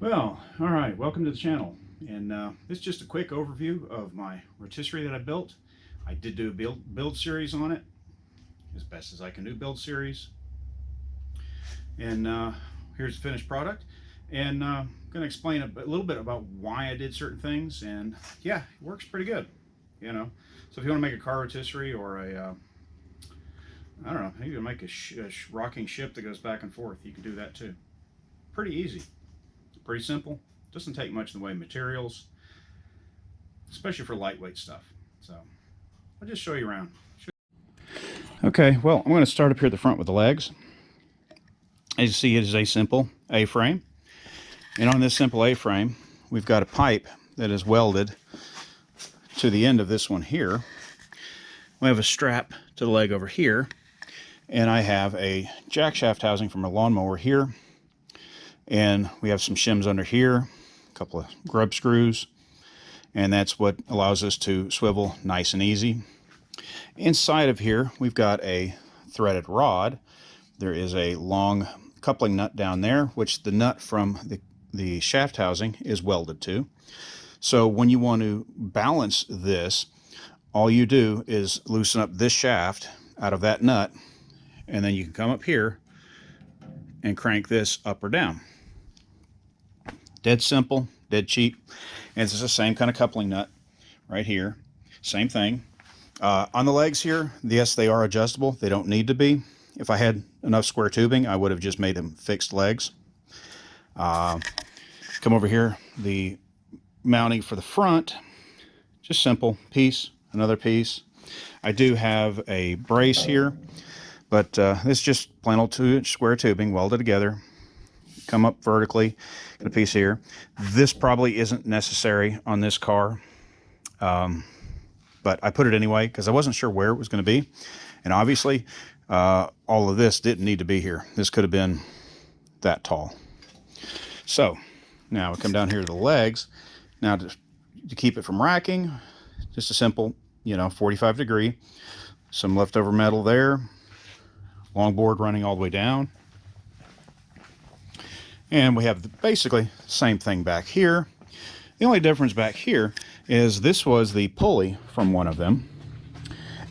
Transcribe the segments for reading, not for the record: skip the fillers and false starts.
Well, all right, welcome to the channel. And this is just a quick overview of my rotisserie that I built. I did do a build series on it, as best as I can do build series. And here's the finished product. And I'm going to explain a little bit about why I did certain things. And yeah, it works pretty good, you know. So if you want to make a car rotisserie or a, I don't know, maybe you make a rocking ship that goes back and forth, you can do that too. Pretty easy. Pretty simple. Doesn't take much in the way of materials, especially for lightweight stuff. So I'll just show you around. Okay, well, I'm going to start up here at the front with the legs. As you see, it is a simple A-frame. And on this simple A-frame, we've got a pipe that is welded to the end of this one here. We have a strap to the leg over here. And I have a jack shaft housing from a lawnmower here. And we have some shims under here, a couple of grub screws, and that's what allows us to swivel nice and easy. Inside of here, we've got a threaded rod. There is a long coupling nut down there, which the nut from the shaft housing is welded to. So when you want to balance this, all you do is loosen up this shaft out of that nut, and then you can come up here and crank this up or down. Dead simple, dead cheap. And it's the same kind of coupling nut right here. Same thing. On the legs here, yes, they are adjustable. They don't need to be. If I had enough square tubing, I would have just made them fixed legs. Come over here, the mounting for the front, just simple piece, another piece. I do have a brace here, but this is just plain old 2-inch square tubing welded together. Come up vertically, get a piece here. This probably isn't necessary on this car, but I put it anyway because I wasn't sure where it was going to be. And obviously, all of this didn't need to be here. This could have been that tall. So now we come down here to the legs. Now to keep it from racking, just a simple, 45 degree. Some leftover metal there. Long board running all the way down. And we have basically the same thing back here. The only difference back here is this was the pulley from one of them.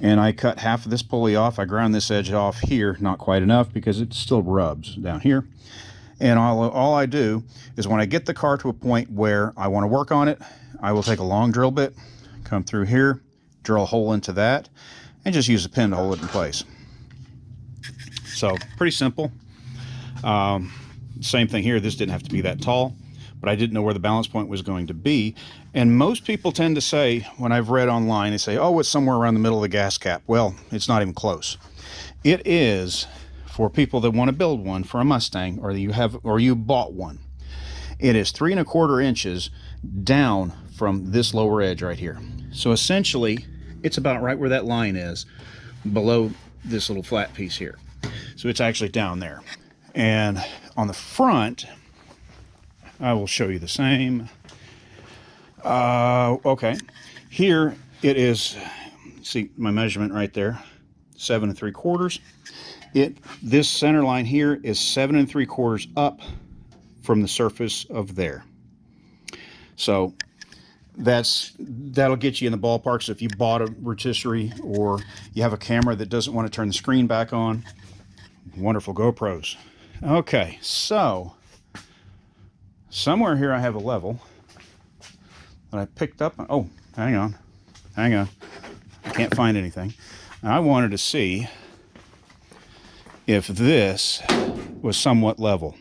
And I cut half of this pulley off. I ground this edge off here, not quite enough because it still rubs down here. And all I do is when I get the car to a point where I want to work on it, I will take a long drill bit, come through here, drill a hole into that, and just use a pin to hold it in place. So pretty simple. Same thing here. This didn't have to be that tall, but I didn't know where the balance point was going to be. And most people tend to say, when I've read online, they say, oh, it's somewhere around the middle of the gas cap. Well, it's not even close. It is for people that want to build one for a Mustang, or you bought one. It is 3 1/4 inches down from this lower edge right here. So essentially, it's about right where that line is, below this little flat piece here. So it's actually down there. And on the front, I will show you the same. Okay, here it is. See my measurement right there, 7 3/4. This center line here is 7 3/4 up from the surface of there. So that'll get you in the ballpark. So if you bought a rotisserie or you have a camera that doesn't want to turn the screen back on, wonderful GoPros. Okay, so somewhere here I have a level that I picked up. Oh, hang on. I can't find anything. I wanted to see if this was somewhat level.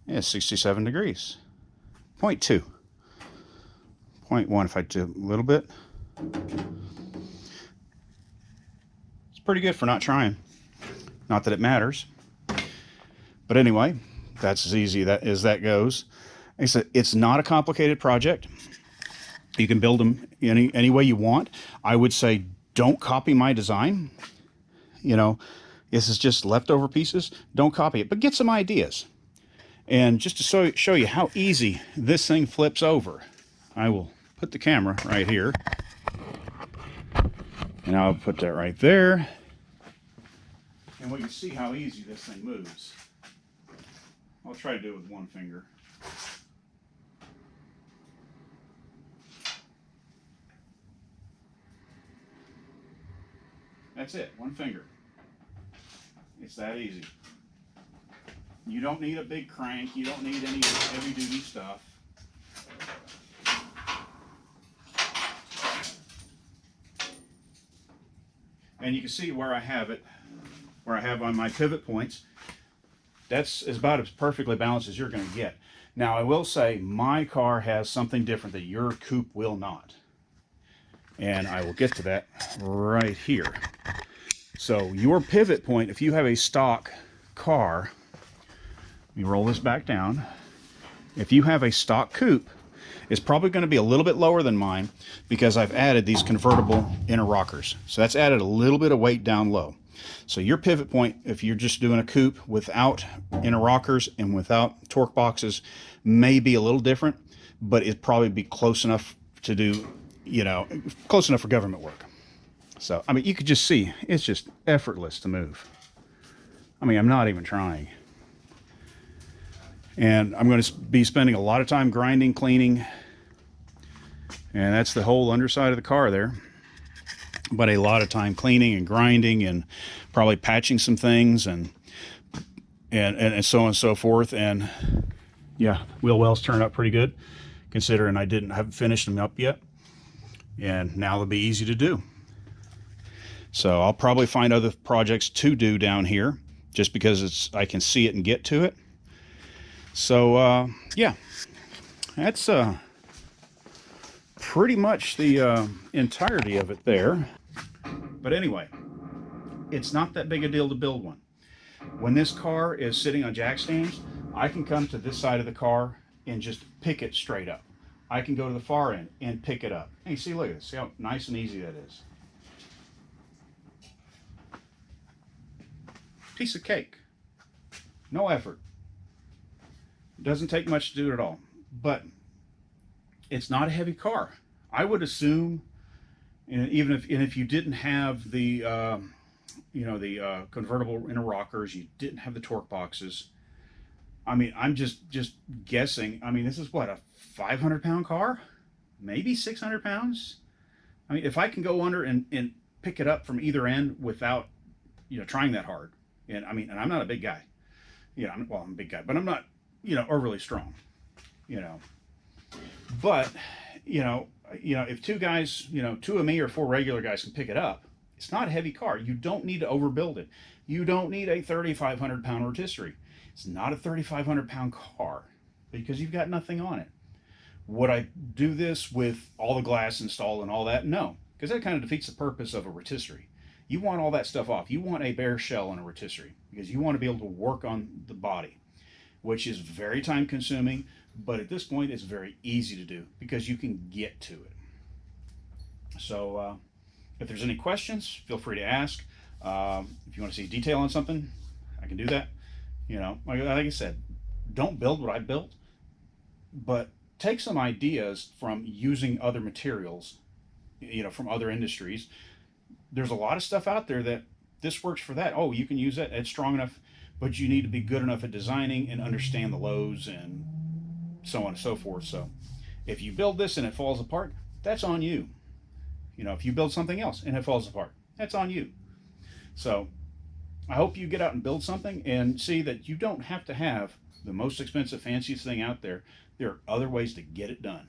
Yeah, 67 degrees. 0.2. 0.1 if I do a little bit. It's pretty good for not trying. Not that it matters. But anyway, that's as easy as that goes. It's not a complicated project. You can build them any way you want. I would say don't copy my design. This is just leftover pieces. Don't copy it, but get some ideas. And just to show you how easy this thing flips over, I will put the camera right here. And I'll put that right there. And we can see how easy this thing moves. I'll try to do it with one finger. That's it, one finger. It's that easy. You don't need a big crank. You don't need any heavy duty stuff. And you can see where I have it, where I have on my pivot points. That's about as perfectly balanced as you're going to get. Now, I will say my car has something different that your coupe will not. And I will get to that right here. So your pivot point, if you have a stock car, you roll this back down. If you have a stock coupe, it's probably going to be a little bit lower than mine because I've added these convertible inner rockers. So that's added a little bit of weight down low. So your pivot point, if you're just doing a coupe without inner rockers and without torque boxes, may be a little different, but it'd probably be close enough to do, you know, close enough for government work. So, I mean, you could just see, it's just effortless to move. I mean, I'm not even trying. And I'm going to be spending a lot of time grinding, cleaning, and that's the whole underside of the car there. But a lot of time cleaning and grinding and probably patching some things and so on and so forth. And yeah, wheel wells turned out pretty good considering I haven't finished them up yet. And now they'll be easy to do. So I'll probably find other projects to do down here just because I can see it and get to it. So yeah, that's pretty much the entirety of it there. But anyway, it's not that big a deal to build one. When this car is sitting on jack stands, I can come to this side of the car and just pick it straight up. I can go to the far end and pick it up. Hey, see, look at this. See how nice and easy that is. Piece of cake. No effort. It doesn't take much to do it at all. But it's not a heavy car. I would assume, even if you didn't have the convertible inner rockers, you didn't have the torque boxes. I mean, I'm just guessing. I mean, this is what, a 500-pound car, maybe 600 pounds. I mean, if I can go under and pick it up from either end without, trying that hard. And I mean, and I'm not a big guy. I'm a big guy, but I'm not, overly strong. But if two guys, two of me or four regular guys can pick it up, it's not a heavy car. You don't need to overbuild it. You don't need a 3,500-pound rotisserie. It's not a 3,500-pound car because you've got nothing on it. Would I do this with all the glass installed and all that? No, because that kind of defeats the purpose of a rotisserie. You want all that stuff off. You want a bare shell in a rotisserie because you want to be able to work on the body, which is very time consuming, but at this point it's very easy to do because you can get to it. So if there's any questions, feel free to ask. If you want to see detail on something, I can do that. Like I said, don't build what I built, but take some ideas from using other materials, from other industries. There's a lot of stuff out there that this works for that. Oh, you can use that. It's strong enough, but you need to be good enough at designing and understand the lows and so on and so forth. So if you build this and it falls apart, that's on you. If you build something else and it falls apart, that's on you. So I hope you get out and build something and see that you don't have to have the most expensive, fanciest thing out there. There are other ways to get it done.